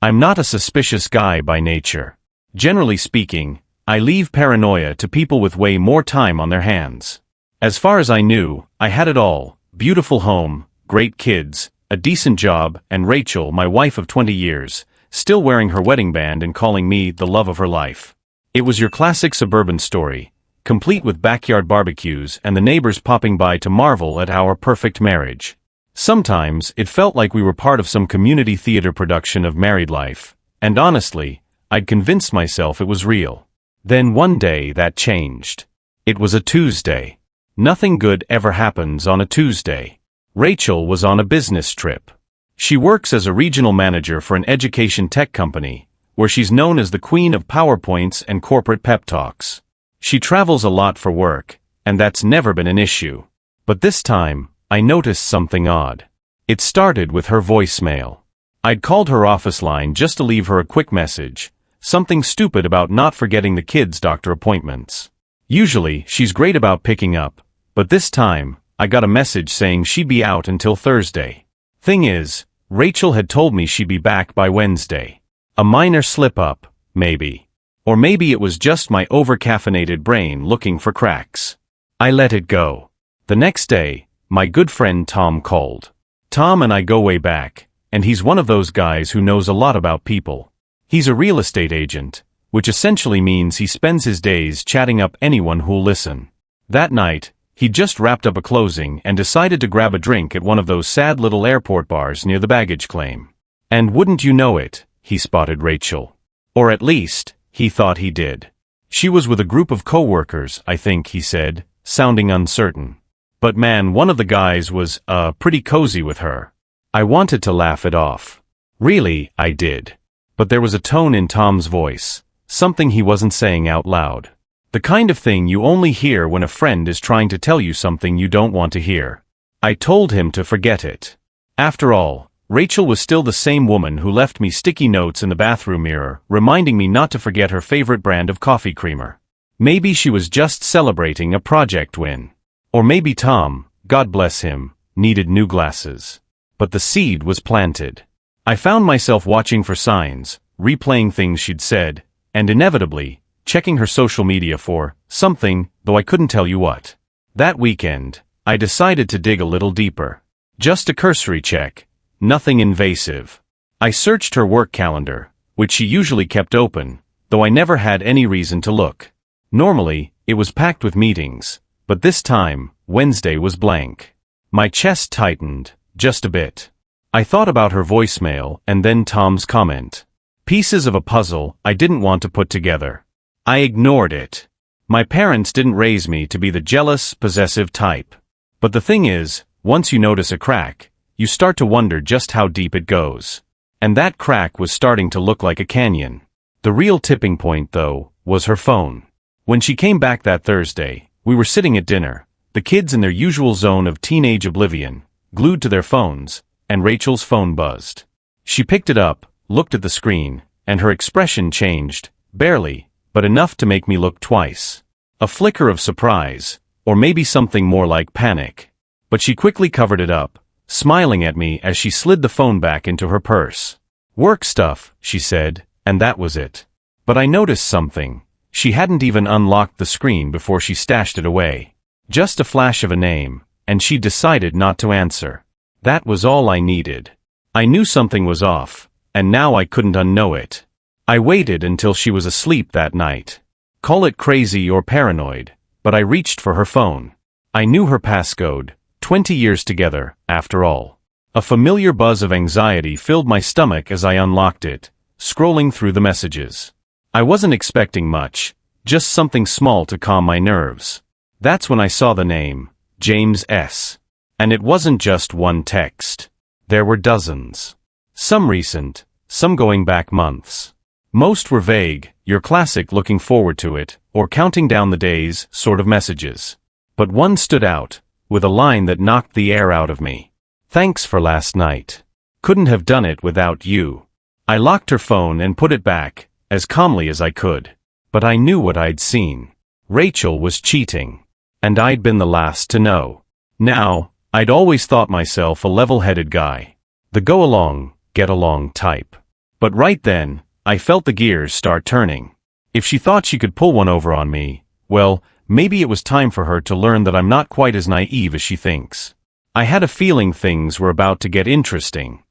I'm not a suspicious guy by nature. Generally speaking, I leave paranoia to people with way more time on their hands. As far as I knew, I had it all: beautiful home, great kids, a decent job, and Rachel, my wife of 20 years, still wearing her wedding band and calling me the love of her life. It was your classic suburban story, complete with backyard barbecues and the neighbors popping by to marvel at our perfect marriage. Sometimes it felt like we were part of some community theater production of married life, and honestly, I'd convinced myself it was real. Then one day that changed. It was a Tuesday. Nothing good ever happens on a Tuesday. Rachel was on a business trip. She works as a regional manager for an education tech company, where she's known as the queen of PowerPoints and corporate pep talks. She travels a lot for work, and that's never been an issue. But this time, I noticed something odd. It started with her voicemail. I'd called her office line just to leave her a quick message, something stupid about not forgetting the kids' doctor appointments. Usually, she's great about picking up, but this time, I got a message saying she'd be out until Thursday. Thing is, Rachel had told me she'd be back by Wednesday. A minor slip-up, maybe. Or maybe it was just my over-caffeinated brain looking for cracks. I let it go. The next day, my good friend Tom called. Tom and I go way back, and he's one of those guys who knows a lot about people. He's a real estate agent, which essentially means he spends his days chatting up anyone who'll listen. That night, he'd just wrapped up a closing and decided to grab a drink at one of those sad little airport bars near the baggage claim. And wouldn't you know it, he spotted Rachel. Or at least, he thought he did. She was with a group of coworkers, I think, he said, sounding uncertain. But man, one of the guys was, pretty cozy with her. I wanted to laugh it off. Really, I did. But there was a tone in Tom's voice, something he wasn't saying out loud. The kind of thing you only hear when a friend is trying to tell you something you don't want to hear. I told him to forget it. After all, Rachel was still the same woman who left me sticky notes in the bathroom mirror, reminding me not to forget her favorite brand of coffee creamer. Maybe she was just celebrating a project win. Or maybe Tom, God bless him, needed new glasses. But the seed was planted. I found myself watching for signs, replaying things she'd said, and inevitably, checking her social media for something, though I couldn't tell you what. That weekend, I decided to dig a little deeper. Just a cursory check, nothing invasive. I searched her work calendar, which she usually kept open, though I never had any reason to look. Normally, it was packed with meetings, but this time, Wednesday was blank. My chest tightened, just a bit. I thought about her voicemail and then Tom's comment. Pieces of a puzzle I didn't want to put together. I ignored it. My parents didn't raise me to be the jealous, possessive type. But the thing is, once you notice a crack, you start to wonder just how deep it goes. And that crack was starting to look like a canyon. The real tipping point, though, was her phone. When she came back that Thursday, we were sitting at dinner, the kids in their usual zone of teenage oblivion, glued to their phones, and Rachel's phone buzzed. She picked it up, looked at the screen, and her expression changed, barely, but enough to make me look twice. A flicker of surprise, or maybe something more like panic. But she quickly covered it up, smiling at me as she slid the phone back into her purse. Work stuff, she said, and that was it. But I noticed something. She hadn't even unlocked the screen before she stashed it away. Just a flash of a name, and she decided not to answer. That was all I needed. I knew something was off, and now I couldn't unknow it. I waited until she was asleep that night. Call it crazy or paranoid, but I reached for her phone. I knew her passcode, 20 years together, after all. A familiar buzz of anxiety filled my stomach as I unlocked it, scrolling through the messages. I wasn't expecting much, just something small to calm my nerves. That's when I saw the name, James S. And it wasn't just one text. There were dozens. Some recent, some going back months. Most were vague, your classic looking forward to it, or counting down the days sort of messages. But one stood out, with a line that knocked the air out of me. Thanks for last night. Couldn't have done it without you. I locked her phone and put it back, as calmly as I could. But I knew what I'd seen. Rachel was cheating. And I'd been the last to know. Now, I'd always thought myself a level-headed guy. The go-along, get-along type. But right then, I felt the gears start turning. If she thought she could pull one over on me, well, maybe it was time for her to learn that I'm not quite as naive as she thinks. I had a feeling things were about to get interesting.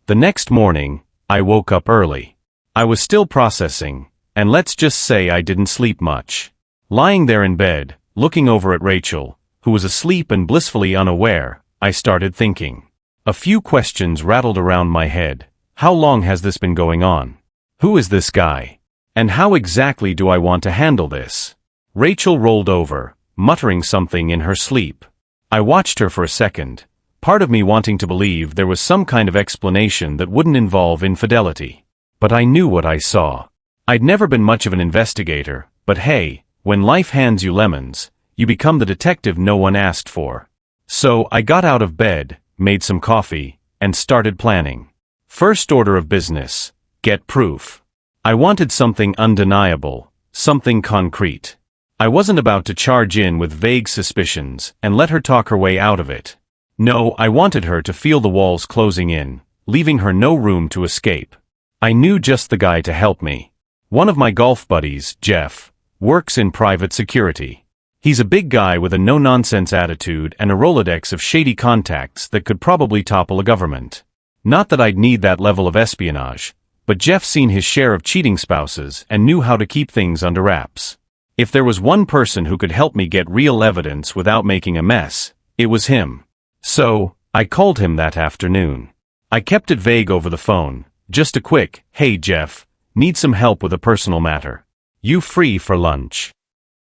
The next morning, I woke up early. I was still processing, and let's just say I didn't sleep much. Lying there in bed, looking over at Rachel, who was asleep and blissfully unaware, I started thinking. A few questions rattled around my head. How long has this been going on? Who is this guy? And how exactly do I want to handle this? Rachel rolled over, muttering something in her sleep. I watched her for a second, part of me wanting to believe there was some kind of explanation that wouldn't involve infidelity. But I knew what I saw. I'd never been much of an investigator, but hey, when life hands you lemons, you become the detective no one asked for. So I got out of bed, made some coffee, and started planning. First order of business, get proof. I wanted something undeniable, something concrete. I wasn't about to charge in with vague suspicions and let her talk her way out of it. No, I wanted her to feel the walls closing in, leaving her no room to escape. I knew just the guy to help me. One of my golf buddies, Jeff, works in private security. He's a big guy with a no-nonsense attitude and a Rolodex of shady contacts that could probably topple a government. Not that I'd need that level of espionage, but Jeff's seen his share of cheating spouses and knew how to keep things under wraps. If there was one person who could help me get real evidence without making a mess, it was him. So, I called him that afternoon. I kept it vague over the phone, just a quick, "Hey Jeff, need some help with a personal matter. You free for lunch?"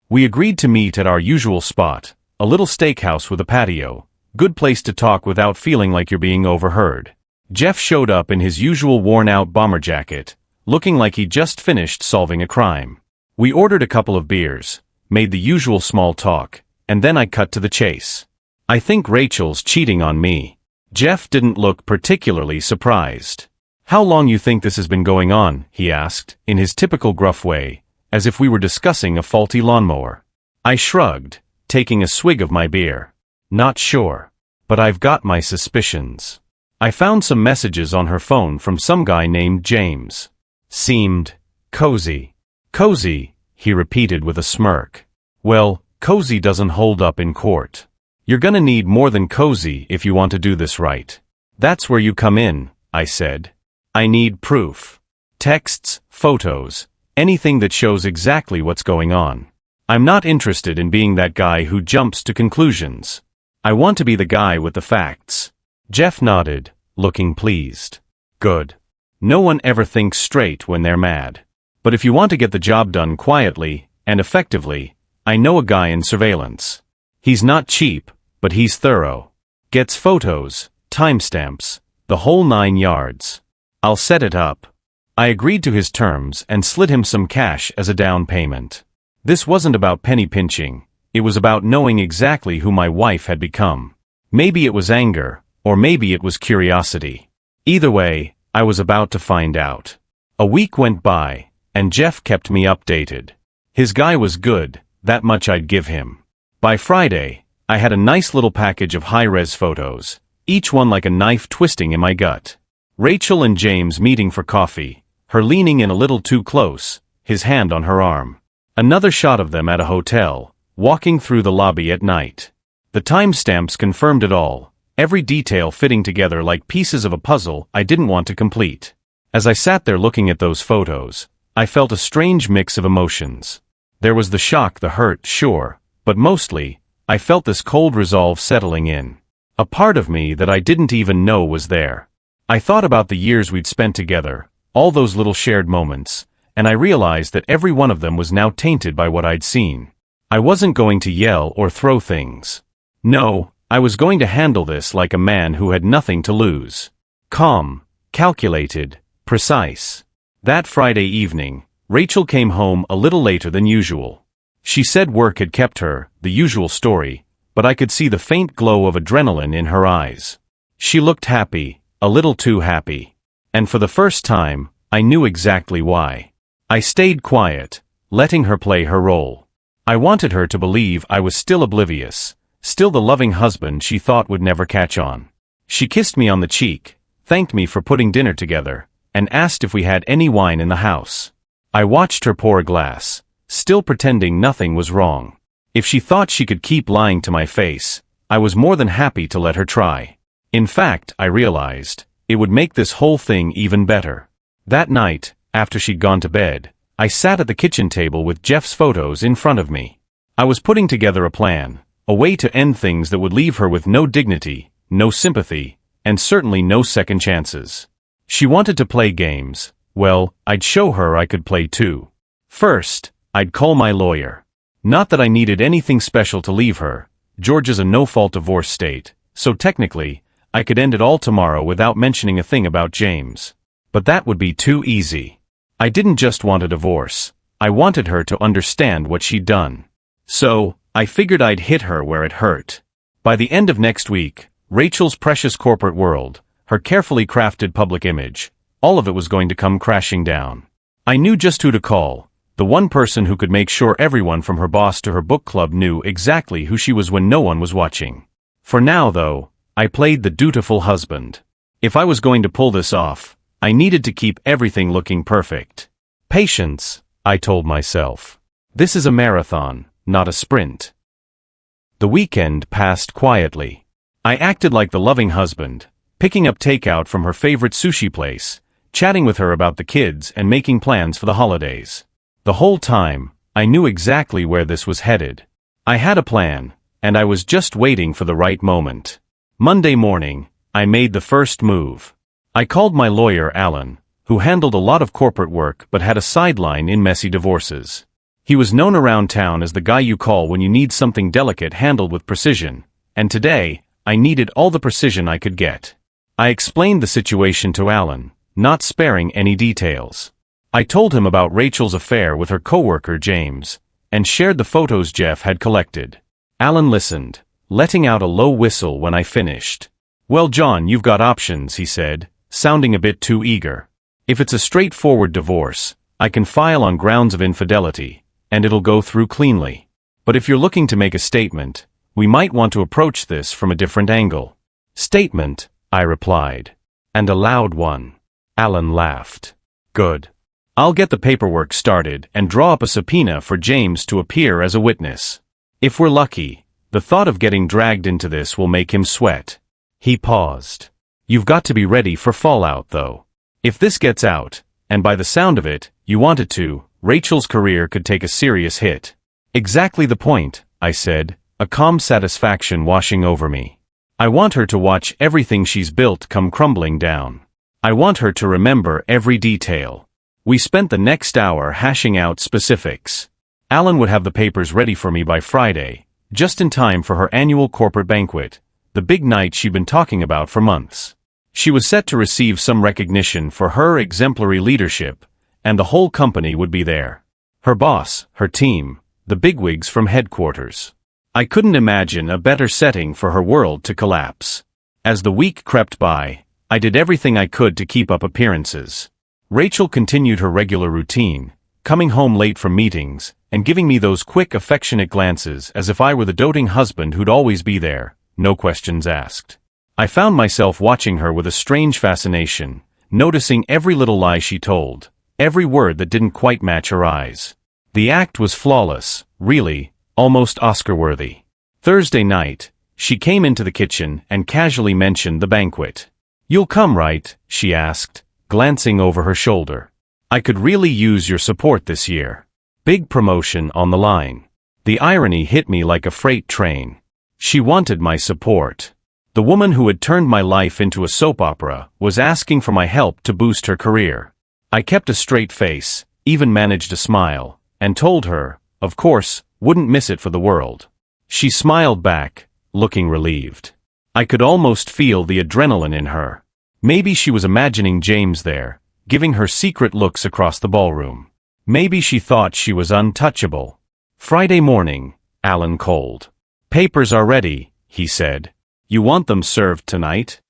We agreed to meet at our usual spot, a little steakhouse with a patio, good place to talk without feeling like you're being overheard. Jeff showed up in his usual worn-out bomber jacket, looking like he'd just finished solving a crime. We ordered a couple of beers, made the usual small talk, and then I cut to the chase. "I think Rachel's cheating on me." Jeff didn't look particularly surprised. "How long you think this has been going on?" he asked, in his typical gruff way, as if we were discussing a faulty lawnmower. I shrugged, taking a swig of my beer. "Not sure. But I've got my suspicions." I found some messages on her phone from some guy named James. Seemed cozy. "Cozy," he repeated with a smirk. "Well, cozy doesn't hold up in court. You're gonna need more than cozy if you want to do this right." "That's where you come in," I said. "I need proof. Texts, photos, anything that shows exactly what's going on. I'm not interested in being that guy who jumps to conclusions. I want to be the guy with the facts." Jeff nodded, looking pleased. "Good. No one ever thinks straight when they're mad. But if you want to get the job done quietly and effectively, I know a guy in surveillance. He's not cheap, but he's thorough. Gets photos, timestamps, the whole 9 yards. I'll set it up." I agreed to his terms and slid him some cash as a down payment. This wasn't about penny pinching, it was about knowing exactly who my wife had become. Maybe it was anger, or maybe it was curiosity. Either way, I was about to find out. A week went by, and Jeff kept me updated. His guy was good, that much I'd give him. By Friday, I had a nice little package of high-res photos, each one like a knife twisting in my gut. Rachel and James meeting for coffee, her leaning in a little too close, his hand on her arm. Another shot of them at a hotel, walking through the lobby at night. The timestamps confirmed it all, every detail fitting together like pieces of a puzzle I didn't want to complete. As I sat there looking at those photos, I felt a strange mix of emotions. There was the shock, the hurt, sure, but mostly, I felt this cold resolve settling in. A part of me that I didn't even know was there. I thought about the years we'd spent together, all those little shared moments, and I realized that every one of them was now tainted by what I'd seen. I wasn't going to yell or throw things. No, I was going to handle this like a man who had nothing to lose. Calm, calculated, precise. That Friday evening, Rachel came home a little later than usual. She said work had kept her, the usual story, but I could see the faint glow of adrenaline in her eyes. She looked happy, a little too happy. And for the first time, I knew exactly why. I stayed quiet, letting her play her role. I wanted her to believe I was still oblivious, still the loving husband she thought would never catch on. She kissed me on the cheek, thanked me for putting dinner together, and asked if we had any wine in the house. I watched her pour a glass, still pretending nothing was wrong. If she thought she could keep lying to my face, I was more than happy to let her try. In fact, I realized, it would make this whole thing even better. That night, after she'd gone to bed, I sat at the kitchen table with Jeff's photos in front of me. I was putting together a plan, a way to end things that would leave her with no dignity, no sympathy, and certainly no second chances. She wanted to play games. Well, I'd show her I could play too. First, I'd call my lawyer. Not that I needed anything special to leave her. Georgia's a no-fault divorce state, so technically, I could end it all tomorrow without mentioning a thing about James. But that would be too easy. I didn't just want a divorce. I wanted her to understand what she'd done. So, I figured I'd hit her where it hurt. By the end of next week, Rachel's precious corporate world, her carefully crafted public image, all of it was going to come crashing down. I knew just who to call, the one person who could make sure everyone from her boss to her book club knew exactly who she was when no one was watching. For now, though, I played the dutiful husband. If I was going to pull this off, I needed to keep everything looking perfect. Patience, I told myself. This is a marathon, not a sprint. The weekend passed quietly. I acted like the loving husband, picking up takeout from her favorite sushi place, chatting with her about the kids and making plans for the holidays. The whole time, I knew exactly where this was headed. I had a plan, and I was just waiting for the right moment. Monday morning, I made the first move. I called my lawyer Alan, who handled a lot of corporate work but had a sideline in messy divorces. He was known around town as the guy you call when you need something delicate handled with precision, and today, I needed all the precision I could get. I explained the situation to Alan, not sparing any details. I told him about Rachel's affair with her coworker James, and shared the photos Jeff had collected. Alan listened, letting out a low whistle when I finished. "Well, John, you've got options," he said, sounding a bit too eager. "If it's a straightforward divorce, I can file on grounds of infidelity, and it'll go through cleanly. But if you're looking to make a statement, we might want to approach this from a different angle." "Statement," I replied. "And a loud one." Alan laughed. "Good. I'll get the paperwork started and draw up a subpoena for James to appear as a witness. If we're lucky, the thought of getting dragged into this will make him sweat." He paused. "You've got to be ready for fallout, though. If this gets out, and by the sound of it, you want it to, Rachel's career could take a serious hit." "Exactly the point," I said, a calm satisfaction washing over me. "I want her to watch everything she's built come crumbling down. I want her to remember every detail." We spent the next hour hashing out specifics. Alan would have the papers ready for me by Friday, just in time for her annual corporate banquet, the big night she'd been talking about for months. She was set to receive some recognition for her exemplary leadership, and the whole company would be there. Her boss, her team, the bigwigs from headquarters. I couldn't imagine a better setting for her world to collapse. As the week crept by, I did everything I could to keep up appearances. Rachel continued her regular routine, coming home late from meetings, and giving me those quick affectionate glances as if I were the doting husband who'd always be there, no questions asked. I found myself watching her with a strange fascination, noticing every little lie she told, every word that didn't quite match her eyes. The act was flawless, really, almost Oscar-worthy. Thursday night, she came into the kitchen and casually mentioned the banquet. "You'll come, right?" she asked, glancing over her shoulder. "I could really use your support this year. Big promotion on the line." The irony hit me like a freight train. She wanted my support. The woman who had turned my life into a soap opera was asking for my help to boost her career. I kept a straight face, even managed a smile, and told her, of course, wouldn't miss it for the world. She smiled back, looking relieved. I could almost feel the adrenaline in her. Maybe she was imagining James there, giving her secret looks across the ballroom. Maybe she thought she was untouchable. Friday morning, Alan called. "Papers are ready," he said. "You want them served tonight?"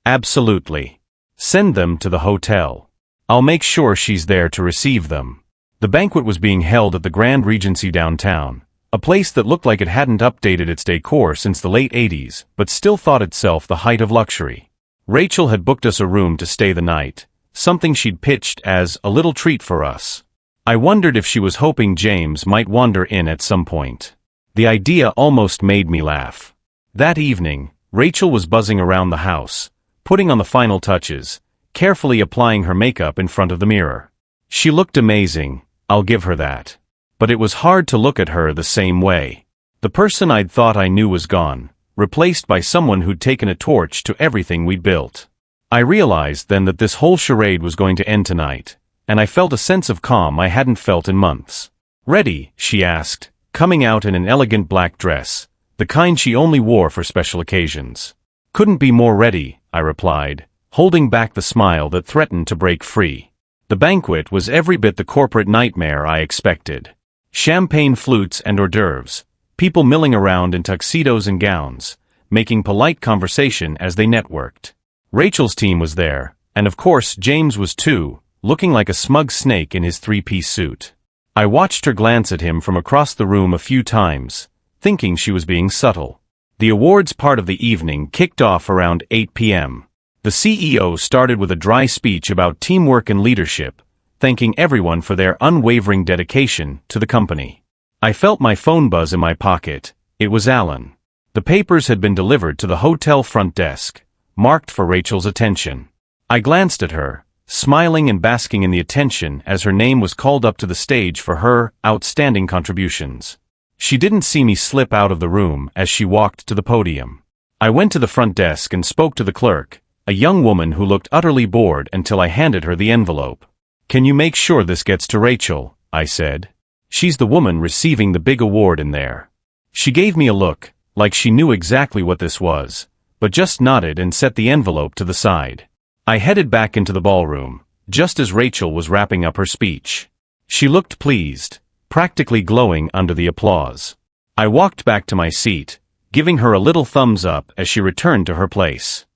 "Absolutely. Send them to the hotel. I'll make sure she's there to receive them." The banquet was being held at the Grand Regency downtown, a place that looked like it hadn't updated its decor since the late 80s, but still thought itself the height of luxury. Rachel had booked us a room to stay the night, something she'd pitched as a little treat for us. I wondered if she was hoping James might wander in at some point. The idea almost made me laugh. That evening, Rachel was buzzing around the house, putting on the final touches, carefully applying her makeup in front of the mirror. She looked amazing, I'll give her that. But it was hard to look at her the same way. The person I'd thought I knew was gone, replaced by someone who'd taken a torch to everything we'd built. I realized then that this whole charade was going to end tonight, and I felt a sense of calm I hadn't felt in months. "Ready?" she asked, coming out in an elegant black dress, the kind she only wore for special occasions. "Couldn't be more ready," I replied, holding back the smile that threatened to break free. The banquet was every bit the corporate nightmare I expected. Champagne flutes and hors d'oeuvres, people milling around in tuxedos and gowns, making polite conversation as they networked. Rachel's team was there, and of course James was too, looking like a smug snake in his three-piece suit. I watched her glance at him from across the room a few times, thinking she was being subtle. The awards part of the evening kicked off around 8 p.m. The CEO started with a dry speech about teamwork and leadership, thanking everyone for their unwavering dedication to the company. I felt my phone buzz in my pocket. It was Alan. The papers had been delivered to the hotel front desk, marked for Rachel's attention. I glanced at her, smiling and basking in the attention as her name was called up to the stage for her outstanding contributions. She didn't see me slip out of the room as she walked to the podium. I went to the front desk and spoke to the clerk, a young woman who looked utterly bored until I handed her the envelope. "Can you make sure this gets to Rachel?" I said. "She's the woman receiving the big award in there." She gave me a look, like she knew exactly what this was, but just nodded and set the envelope to the side. I headed back into the ballroom, just as Rachel was wrapping up her speech. She looked pleased, practically glowing under the applause. I walked back to my seat, giving her a little thumbs up as she returned to her place.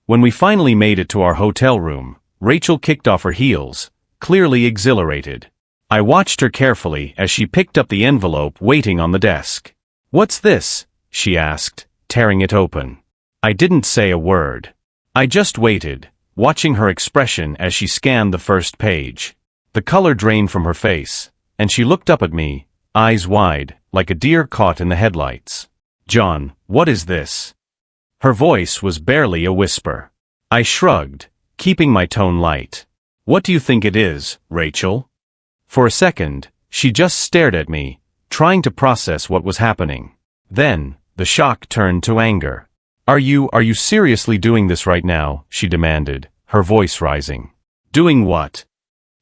When we finally made it to our hotel room, Rachel kicked off her heels, clearly exhilarated. I watched her carefully as she picked up the envelope waiting on the desk. "What's this?" she asked, tearing it open. I didn't say a word. I just waited, watching her expression as she scanned the first page. The color drained from her face, and she looked up at me, eyes wide, like a deer caught in the headlights. "John, what is this?" Her voice was barely a whisper. I shrugged, keeping my tone light. "What do you think it is, Rachel?" For a second, she just stared at me, trying to process what was happening. Then, the shock turned to anger. Are you seriously doing this right now?" she demanded, her voice rising. "Doing what?"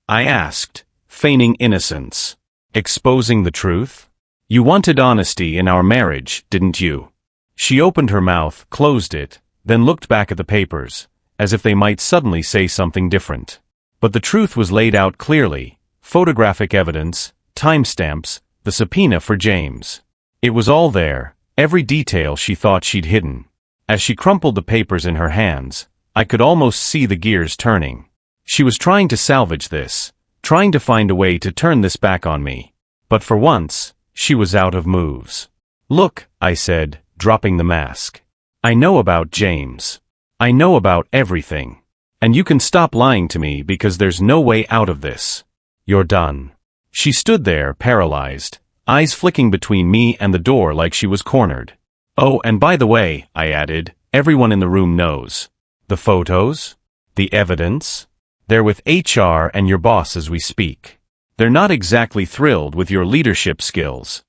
I asked, feigning innocence. "Exposing the truth? You wanted honesty in our marriage, didn't you?" She opened her mouth, closed it, then looked back at the papers, as if they might suddenly say something different. But the truth was laid out clearly: photographic evidence, timestamps, the subpoena for James. It was all there, every detail she thought she'd hidden. As she crumpled the papers in her hands, I could almost see the gears turning. She was trying to salvage this, trying to find a way to turn this back on me. But for once, she was out of moves. "Look," I said, dropping the mask. "I know about James. I know about everything. And you can stop lying to me because there's no way out of this. You're done." She stood there, paralyzed, eyes flicking between me and the door like she was cornered. "Oh, and by the way," I added, "everyone in the room knows. The photos? The evidence? They're with HR and your boss as we speak. They're not exactly thrilled with your leadership skills."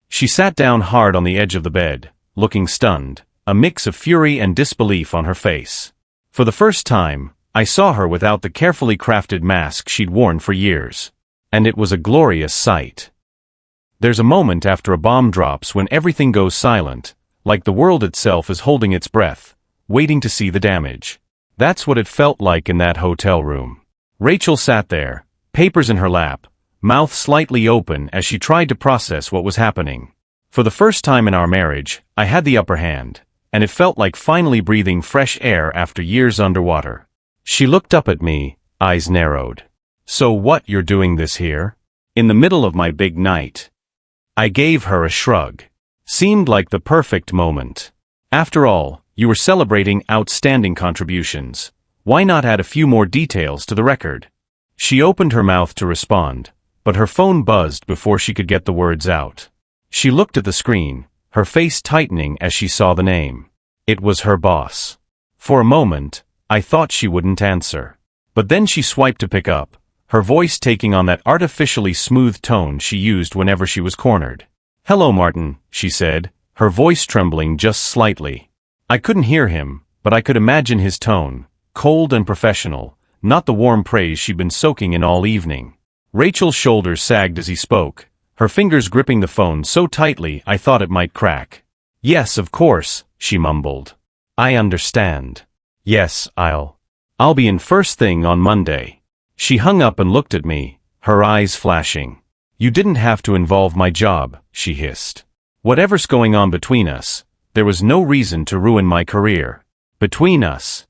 She sat down hard on the edge of the bed, looking stunned, a mix of fury and disbelief on her face. For the first time, I saw her without the carefully crafted mask she'd worn for years. And it was a glorious sight. There's a moment after a bomb drops when everything goes silent, like the world itself is holding its breath, waiting to see the damage. That's what it felt like in that hotel room. Rachel sat there, papers in her lap, mouth slightly open as she tried to process what was happening. For the first time in our marriage, I had the upper hand, and it felt like finally breathing fresh air after years underwater. She looked up at me, eyes narrowed. "So what, you're doing this here? In the middle of my big night?" I gave her a shrug. Seemed like the perfect moment. After all, you were celebrating outstanding contributions. Why not add a few more details to the record? She opened her mouth to respond, but her phone buzzed before she could get the words out. She looked at the screen, her face tightening as she saw the name. It was her boss. For a moment, I thought she wouldn't answer. But then she swiped to pick up, her voice taking on that artificially smooth tone she used whenever she was cornered. "Hello, Martin," she said, her voice trembling just slightly. I couldn't hear him, but I could imagine his tone, cold and professional, not the warm praise she'd been soaking in all evening. Rachel's shoulders sagged as he spoke, her fingers gripping the phone so tightly I thought it might crack. "Yes, of course," she mumbled. "I understand. Yes, I'll be in first thing on Monday." She hung up and looked at me, her eyes flashing. "You didn't have to involve my job," she hissed. "Whatever's going on between us, there was no reason to ruin my career." "Between us?"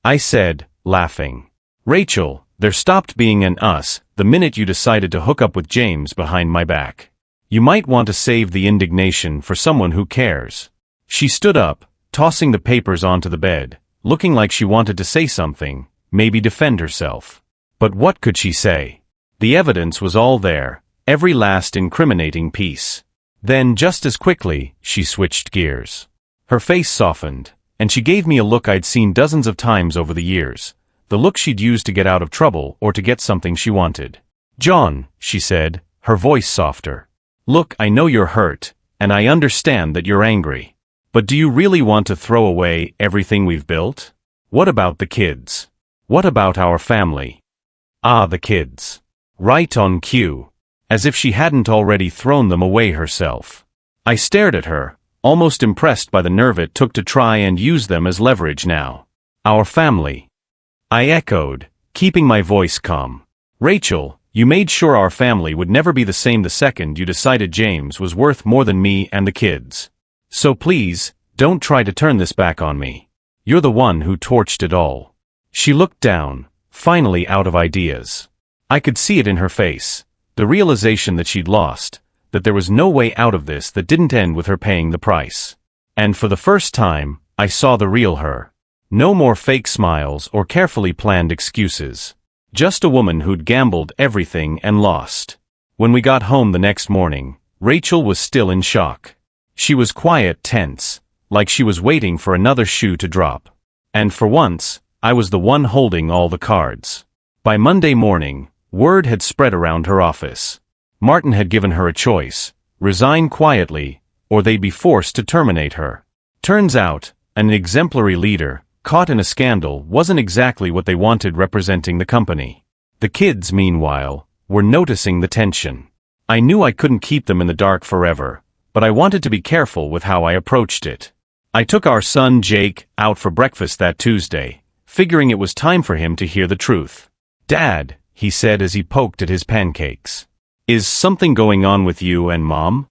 I said, laughing. "Rachel, there stopped being an us the minute you decided to hook up with James behind my back. You might want to save the indignation for someone who cares." She stood up, tossing the papers onto the bed, looking like she wanted to say something, maybe defend herself. But what could she say? The evidence was all there, every last incriminating piece. Then, just as quickly, she switched gears. Her face softened, and she gave me a look I'd seen dozens of times over the years, the look she'd used to get out of trouble or to get something she wanted. "John," she said, her voice softer. "Look, I know you're hurt, and I understand that you're angry. But do you really want to throw away everything we've built? What about the kids? What about our family?" Ah, the kids. Right on cue. As if she hadn't already thrown them away herself. I stared at her, almost impressed by the nerve it took to try and use them as leverage now. "Our family." I echoed, keeping my voice calm. "Rachel, you made sure our family would never be the same the second you decided James was worth more than me and the kids. So please, don't try to turn this back on me. You're the one who torched it all." She looked down, finally out of ideas. I could see it in her face, the realization that she'd lost, that there was no way out of this that didn't end with her paying the price. And for the first time, I saw the real her. No more fake smiles or carefully planned excuses. Just a woman who'd gambled everything and lost. When we got home the next morning, Rachel was still in shock. She was quiet, tense, like she was waiting for another shoe to drop. And for once, I was the one holding all the cards. By Monday morning, word had spread around her office. Martin had given her a choice: resign quietly, or they'd be forced to terminate her. Turns out, an exemplary leader, caught in a scandal, wasn't exactly what they wanted representing the company. The kids, meanwhile, were noticing the tension. I knew I couldn't keep them in the dark forever, but I wanted to be careful with how I approached it. I took our son Jake out for breakfast that Tuesday, figuring it was time for him to hear the truth. "Dad," he said as he poked at his pancakes. "Is something going on with you and Mom?"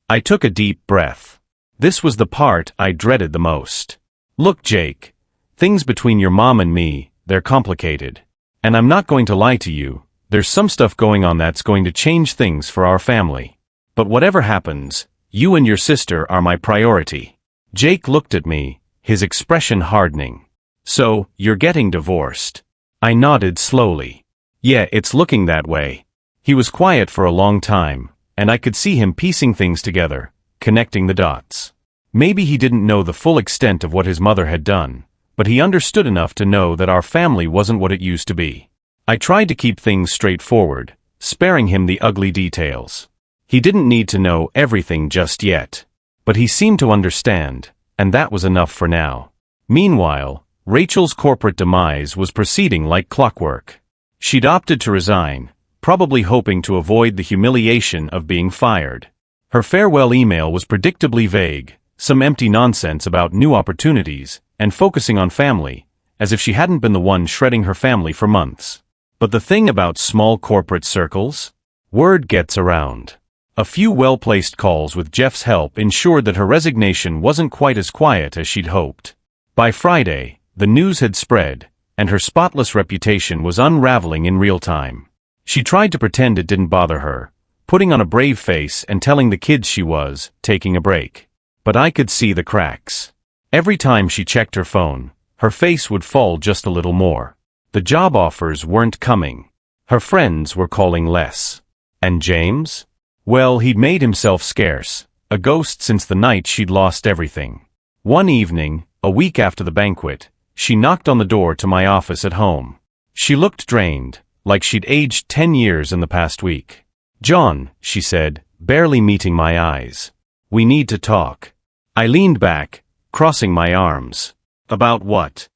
I took a deep breath. This was the part I dreaded the most. "Look, Jake, things between your mom and me, they're complicated. And I'm not going to lie to you, there's some stuff going on that's going to change things for our family. But whatever happens, you and your sister are my priority." Jake looked at me, his expression hardening. "So, you're getting divorced?" I nodded slowly. "Yeah, it's looking that way." He was quiet for a long time, and I could see him piecing things together, connecting the dots. Maybe he didn't know the full extent of what his mother had done, but he understood enough to know that our family wasn't what it used to be. I tried to keep things straightforward, sparing him the ugly details. He didn't need to know everything just yet. But he seemed to understand, and that was enough for now. Meanwhile, Rachel's corporate demise was proceeding like clockwork. She'd opted to resign, probably hoping to avoid the humiliation of being fired. Her farewell email was predictably vague, some empty nonsense about new opportunities, and focusing on family, as if she hadn't been the one shredding her family for months. But the thing about small corporate circles? Word gets around. A few well-placed calls with Jeff's help ensured that her resignation wasn't quite as quiet as she'd hoped. By Friday, the news had spread, and her spotless reputation was unraveling in real time. She tried to pretend it didn't bother her, putting on a brave face and telling the kids she was taking a break. But I could see the cracks. Every time she checked her phone, her face would fall just a little more. The job offers weren't coming. Her friends were calling less. And James? Well, he'd made himself scarce, a ghost since the night she'd lost everything. One evening, a week after the banquet, she knocked on the door to my office at home. She looked drained, like she'd aged 10 years in the past week. "John," she said, barely meeting my eyes. "We need to talk." I leaned back, crossing my arms. "About what?"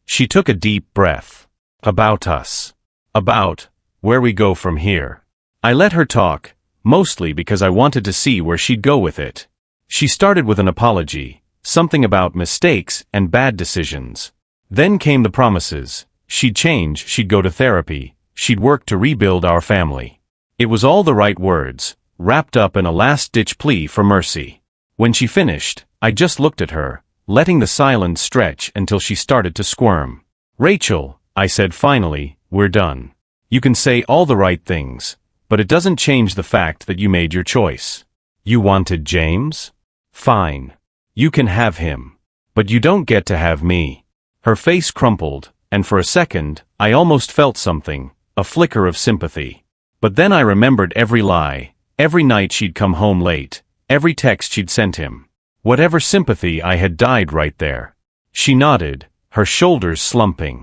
She took a deep breath. "About us. About where we go from here." I let her talk, mostly because I wanted to see where she'd go with it. She started with an apology, something about mistakes and bad decisions. Then came the promises. She'd change, she'd go to therapy, she'd work to rebuild our family. It was all the right words, wrapped up in a last-ditch plea for mercy. When she finished, I just looked at her, letting the silence stretch until she started to squirm. "Rachel," I said finally, "we're done. You can say all the right things, but it doesn't change the fact that you made your choice. You wanted James? Fine. You can have him. But you don't get to have me." Her face crumpled, and for a second, I almost felt something, a flicker of sympathy. But then I remembered every lie, every night she'd come home late, every text she'd sent him. Whatever sympathy I had died right there. She nodded, her shoulders slumping.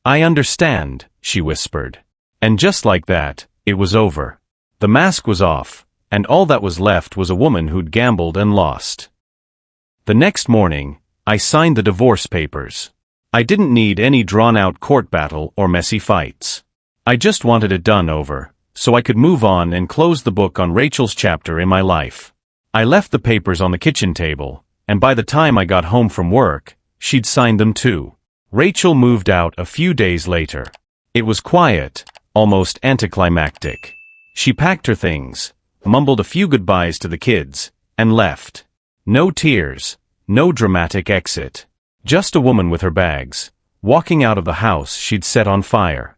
"I understand," she whispered. And just like that, it was over. The mask was off, and all that was left was a woman who'd gambled and lost. The next morning, I signed the divorce papers. I didn't need any drawn-out court battle or messy fights. I just wanted it done over, so I could move on and close the book on Rachel's chapter in my life. I left the papers on the kitchen table, and by the time I got home from work, she'd signed them too. Rachel moved out a few days later. It was quiet, almost anticlimactic. She packed her things, mumbled a few goodbyes to the kids, and left. No tears, no dramatic exit. Just a woman with her bags, walking out of the house she'd set on fire.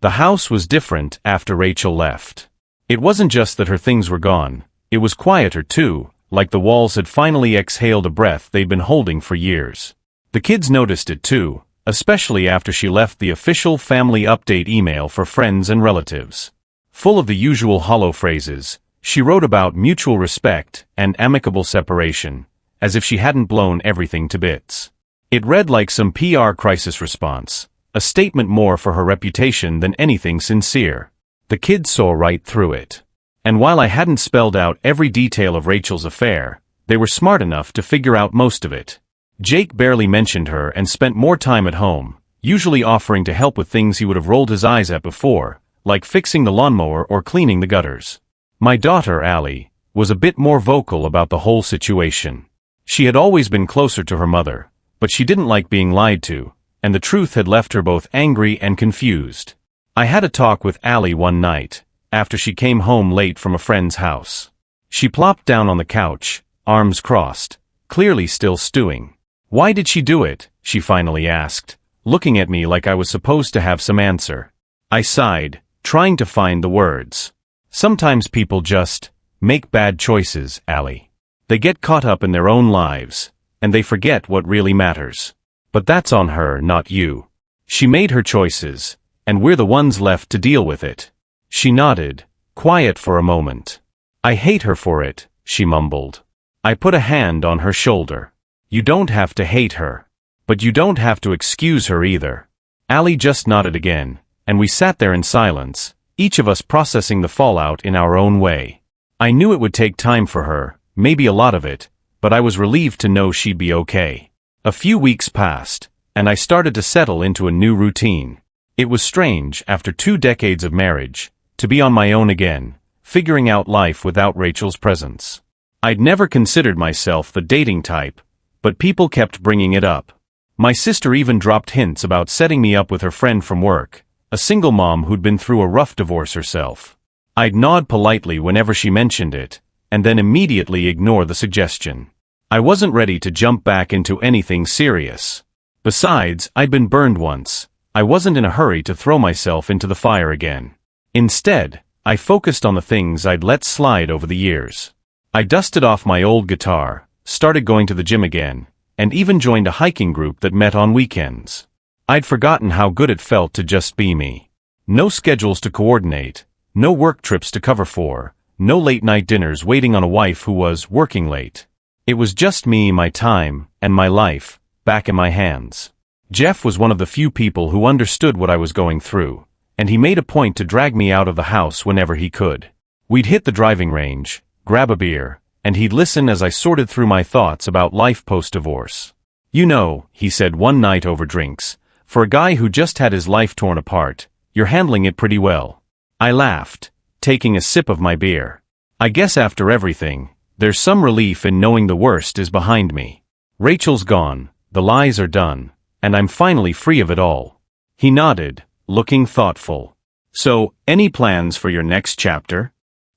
The house was different after Rachel left. It wasn't just that her things were gone, it was quieter too, like the walls had finally exhaled a breath they'd been holding for years. The kids noticed it too, especially after she left the official family update email for friends and relatives. Full of the usual hollow phrases, she wrote about mutual respect and amicable separation, as if she hadn't blown everything to bits. It read like some PR crisis response, a statement more for her reputation than anything sincere. The kids saw right through it. And while I hadn't spelled out every detail of Rachel's affair, they were smart enough to figure out most of it. Jake barely mentioned her and spent more time at home, usually offering to help with things he would have rolled his eyes at before, like fixing the lawnmower or cleaning the gutters. My daughter, Allie, was a bit more vocal about the whole situation. She had always been closer to her mother, but she didn't like being lied to, and the truth had left her both angry and confused. I had a talk with Allie one night, after she came home late from a friend's house. She plopped down on the couch, arms crossed, clearly still stewing. "Why did she do it?" she finally asked, looking at me like I was supposed to have some answer. I sighed, trying to find the words. "Sometimes people just make bad choices, Allie. They get caught up in their own lives, and they forget what really matters. But that's on her, not you. She made her choices, and we're the ones left to deal with it." She nodded, quiet for a moment. "I hate her for it," she mumbled. I put a hand on her shoulder. "You don't have to hate her. But you don't have to excuse her either." Allie just nodded again, and we sat there in silence, each of us processing the fallout in our own way. I knew it would take time for her, maybe a lot of it, but I was relieved to know she'd be okay. A few weeks passed, and I started to settle into a new routine. It was strange, after 2 decades of marriage, to be on my own again, figuring out life without Rachel's presence. I'd never considered myself the dating type, but people kept bringing it up. My sister even dropped hints about setting me up with her friend from work, a single mom who'd been through a rough divorce herself. I'd nod politely whenever she mentioned it, and then immediately ignore the suggestion. I wasn't ready to jump back into anything serious. Besides, I'd been burned once. I wasn't in a hurry to throw myself into the fire again. Instead, I focused on the things I'd let slide over the years. I dusted off my old guitar, started going to the gym again, and even joined a hiking group that met on weekends. I'd forgotten how good it felt to just be me. No schedules to coordinate, no work trips to cover for, no late-night dinners waiting on a wife who was working late. It was just me, my time, and my life, back in my hands. Jeff was one of the few people who understood what I was going through, and he made a point to drag me out of the house whenever he could. We'd hit the driving range, grab a beer, and he'd listen as I sorted through my thoughts about life post-divorce. "You know," he said one night over drinks, "for a guy who just had his life torn apart, you're handling it pretty well." I laughed, taking a sip of my beer. I guess after everything, there's some relief in knowing the worst is behind me. Rachel's gone, the lies are done, and I'm finally free of it all. He nodded, looking thoughtful. "So, any plans for your next chapter?"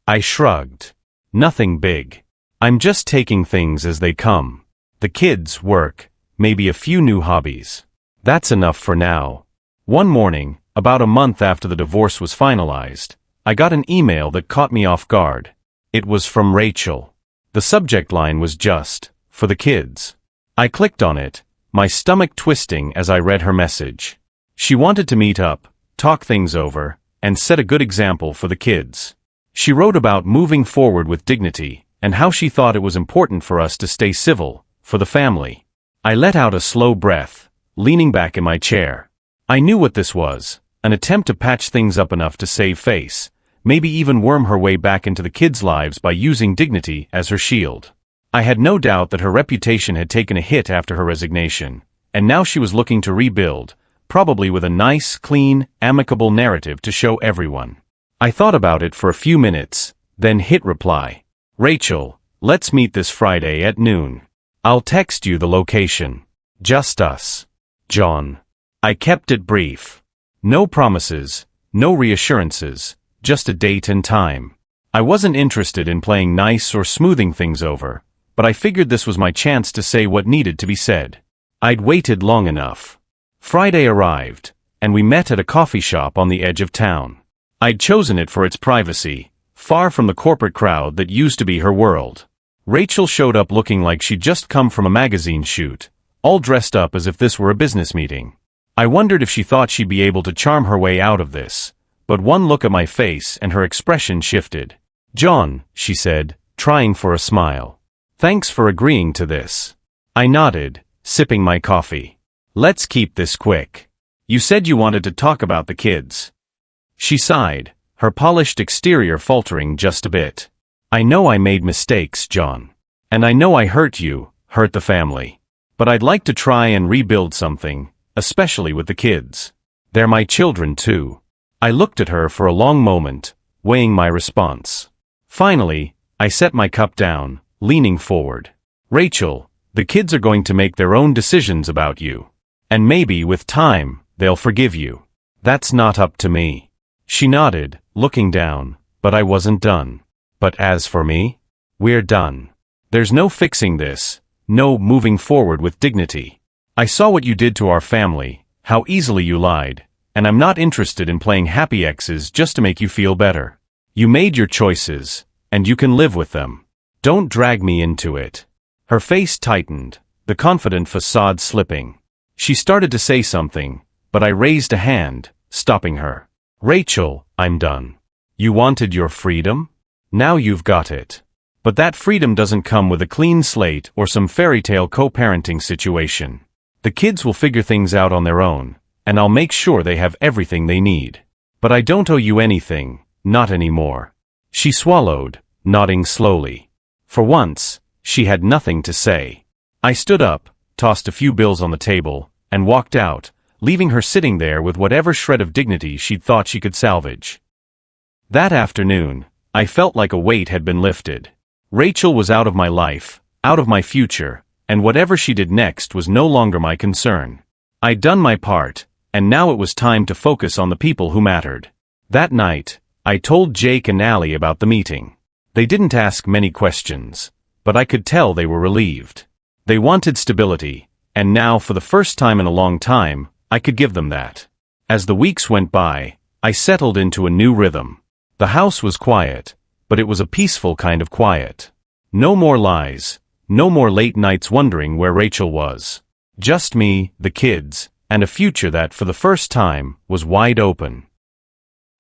I shrugged. "Nothing big. I'm just taking things as they come. The kids, work, maybe a few new hobbies. That's enough for now." One morning, about a month after the divorce was finalized, I got an email that caught me off guard. It was from Rachel. The subject line was just, "For the kids." I clicked on it, my stomach twisting as I read her message. She wanted to meet up, talk things over, and set a good example for the kids. She wrote about moving forward with dignity, and how she thought it was important for us to stay civil, for the family. I let out a slow breath, leaning back in my chair. I knew what this was, an attempt to patch things up enough to save face, maybe even worm her way back into the kids' lives by using dignity as her shield. I had no doubt that her reputation had taken a hit after her resignation, and now she was looking to rebuild, probably with a nice, clean, amicable narrative to show everyone. I thought about it for a few minutes, then hit reply. "Rachel, let's meet this Friday at noon. I'll text you the location. Just us. John." I kept it brief. No promises, no reassurances, just a date and time. I wasn't interested in playing nice or smoothing things over, but I figured this was my chance to say what needed to be said. I'd waited long enough. Friday arrived, and we met at a coffee shop on the edge of town. I'd chosen it for its privacy, far from the corporate crowd that used to be her world. Rachel showed up looking like she'd just come from a magazine shoot, all dressed up as if this were a business meeting. I wondered if she thought she'd be able to charm her way out of this, but one look at my face and her expression shifted. "John," she said, trying for a smile. "Thanks for agreeing to this." I nodded, sipping my coffee. "Let's keep this quick. You said you wanted to talk about the kids." She sighed, her polished exterior faltering just a bit. "I know I made mistakes, John. And I know I hurt you, hurt the family. But I'd like to try and rebuild something, especially with the kids. They're my children too." I looked at her for a long moment, weighing my response. Finally, I set my cup down, leaning forward. "Rachel, the kids are going to make their own decisions about you. And maybe, with time, they'll forgive you. That's not up to me." She nodded, looking down, but I wasn't done. "But as for me, we're done. There's no fixing this, no moving forward with dignity. I saw what you did to our family, how easily you lied, and I'm not interested in playing happy exes just to make you feel better. You made your choices, and you can live with them. Don't drag me into it." Her face tightened, the confident facade slipping. She started to say something, but I raised a hand, stopping her. "Rachel, I'm done. You wanted your freedom? Now you've got it. But that freedom doesn't come with a clean slate or some fairy tale co-parenting situation. The kids will figure things out on their own, and I'll make sure they have everything they need. But I don't owe you anything, not anymore." She swallowed, nodding slowly. For once, she had nothing to say. I stood up, tossed a few bills on the table, and walked out, leaving her sitting there with whatever shred of dignity she'd thought she could salvage. That afternoon, I felt like a weight had been lifted. Rachel was out of my life, out of my future, and whatever she did next was no longer my concern. I'd done my part, and now it was time to focus on the people who mattered. That night, I told Jake and Allie about the meeting. They didn't ask many questions, but I could tell they were relieved. They wanted stability, and now for the first time in a long time, I could give them that. As the weeks went by, I settled into a new rhythm. The house was quiet, but it was a peaceful kind of quiet. No more lies, No more late nights wondering where Rachel was. Just me, the kids, and a future that, for the first time, was wide open.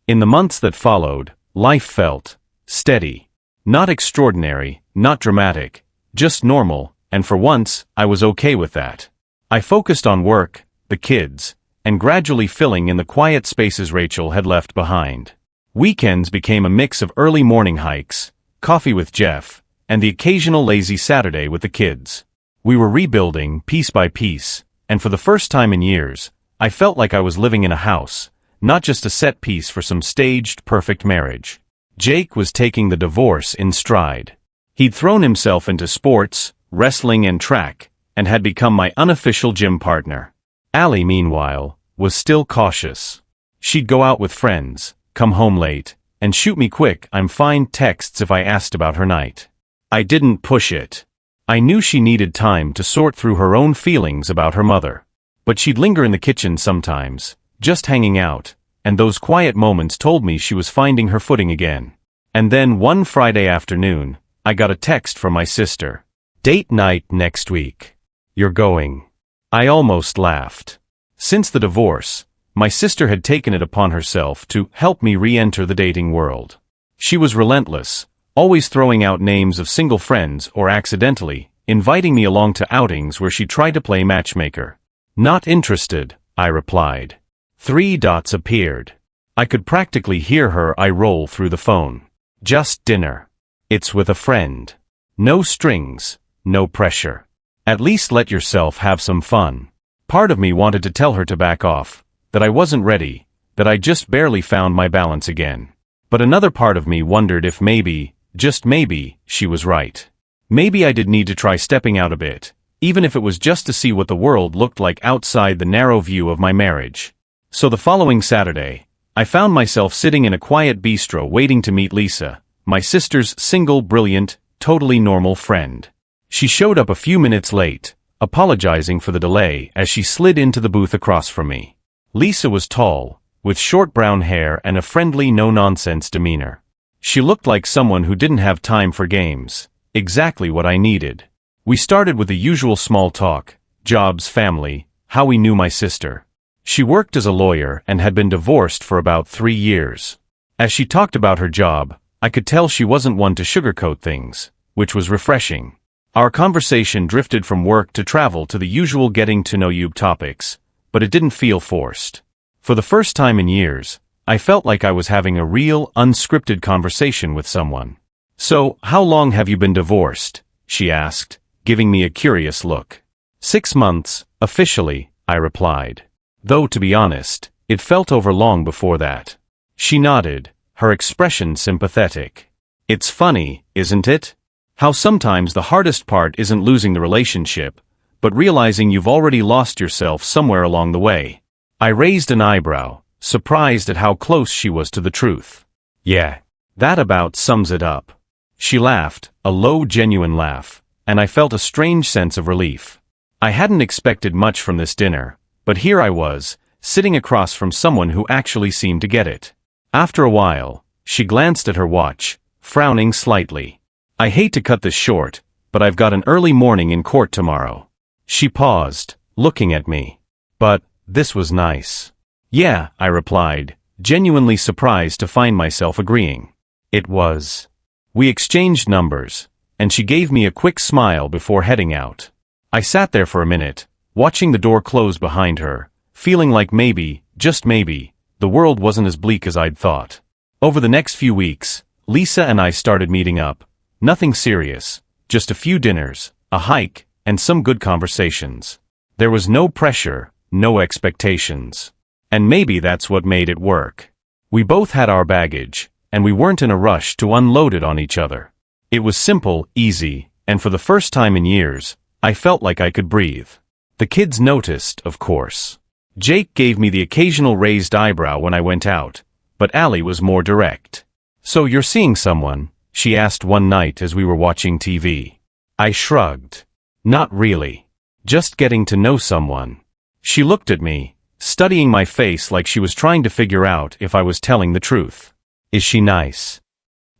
In the months that followed, life felt steady. Not extraordinary, not dramatic, just normal, and for once, I was okay with that. I focused on work, the kids, and gradually filling in the quiet spaces Rachel had left behind. Weekends became a mix of early morning hikes, coffee with Jeff, and the occasional lazy Saturday with the kids. We were rebuilding, piece by piece, and for the first time in years, I felt like I was living in a house, not just a set piece for some staged, perfect marriage. Jake was taking the divorce in stride. He'd thrown himself into sports, wrestling and track, and had become my unofficial gym partner. Allie, meanwhile, was still cautious. She'd go out with friends, come home late, and shoot me quick "I'm fine" texts if I asked about her night. I didn't push it. I knew she needed time to sort through her own feelings about her mother. But she'd linger in the kitchen sometimes, just hanging out, and those quiet moments told me she was finding her footing again. And then one Friday afternoon, I got a text from my sister. "Date night next week. You're going." I almost laughed. Since the divorce, my sister had taken it upon herself to help me re-enter the dating world. She was relentless, always throwing out names of single friends or accidentally inviting me along to outings where she tried to play matchmaker. "Not interested," I replied. 3 dots appeared. I could practically hear her eye roll through the phone. "Just dinner. It's with a friend. No strings, no pressure. At least let yourself have some fun." Part of me wanted to tell her to back off, that I wasn't ready, that I just barely found my balance again. But another part of me wondered if maybe, just maybe, she was right. Maybe I did need to try stepping out a bit, even if it was just to see what the world looked like outside the narrow view of my marriage. So the following Saturday, I found myself sitting in a quiet bistro waiting to meet Lisa, my sister's single, brilliant, totally normal friend. She showed up a few minutes late, apologizing for the delay as she slid into the booth across from me. Lisa was tall, with short brown hair and a friendly, no-nonsense demeanor. She looked like someone who didn't have time for games, exactly what I needed. We started with the usual small talk, jobs, family, how we knew my sister. She worked as a lawyer and had been divorced for about 3 years. As she talked about her job, I could tell she wasn't one to sugarcoat things, which was refreshing. Our conversation drifted from work to travel to the usual getting-to-know-you topics, but it didn't feel forced. For the first time in years, I felt like I was having a real, unscripted conversation with someone. "So, how long have you been divorced?" she asked, giving me a curious look. 6 months, officially," I replied. Though, to be honest, it felt over long before that. She nodded, her expression sympathetic. "It's funny, isn't it? How sometimes the hardest part isn't losing the relationship, but realizing you've already lost yourself somewhere along the way." I raised an eyebrow, surprised at how close she was to the truth. "Yeah, that about sums it up." She laughed, a low, genuine laugh, and I felt a strange sense of relief. I hadn't expected much from this dinner, but here I was, sitting across from someone who actually seemed to get it. After a while, she glanced at her watch, frowning slightly. "I hate to cut this short, but I've got an early morning in court tomorrow." She paused, looking at me. But this was nice. "Yeah," I replied, genuinely surprised to find myself agreeing. It was. We exchanged numbers, and she gave me a quick smile before heading out. I sat there for a minute, watching the door close behind her, feeling like maybe, just maybe, the world wasn't as bleak as I'd thought. Over the next few weeks, Lisa and I started meeting up. Nothing serious, just a few dinners, a hike, and some good conversations. There was no pressure, no expectations. And maybe that's what made it work. We both had our baggage, and we weren't in a rush to unload it on each other. It was simple, easy, and for the first time in years, I felt like I could breathe. The kids noticed, of course. Jake gave me the occasional raised eyebrow when I went out, but Allie was more direct. "So you're seeing someone?" she asked one night as we were watching TV. I shrugged. "Not really. Just getting to know someone." She looked at me, studying my face like she was trying to figure out if I was telling the truth. "Is she nice?"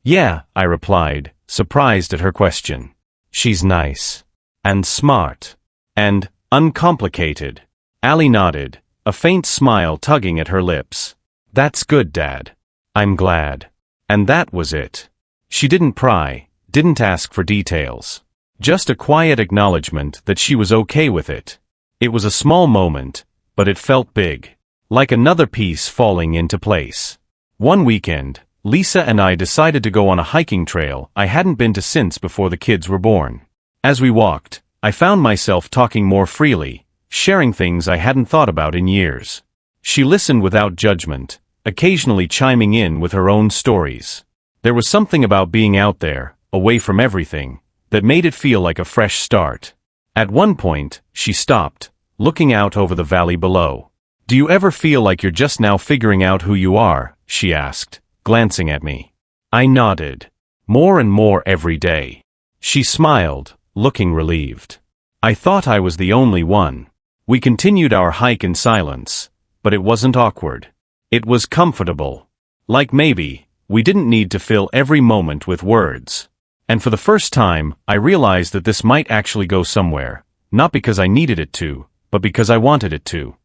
"Yeah," I replied, surprised at her question. She's nice. And smart. And uncomplicated. Allie nodded, a faint smile tugging at her lips. That's good, Dad. I'm glad. And that was it. She didn't pry, didn't ask for details. Just a quiet acknowledgement that she was okay with it. It was a small moment, but it felt big. Like another piece falling into place. One weekend, Lisa and I decided to go on a hiking trail I hadn't been to since before the kids were born. As we walked, I found myself talking more freely, sharing things I hadn't thought about in years. She listened without judgment, occasionally chiming in with her own stories. There was something about being out there, away from everything, that made it feel like a fresh start. At one point, she stopped, looking out over the valley below. Do you ever feel like you're just now figuring out who you are? She asked, glancing at me. I nodded. More and more every day. She smiled, looking relieved. I thought I was the only one. We continued our hike in silence, but it wasn't awkward. It was comfortable. Like maybe, we didn't need to fill every moment with words. And for the first time, I realized that this might actually go somewhere, not because I needed it to, but because I wanted it to.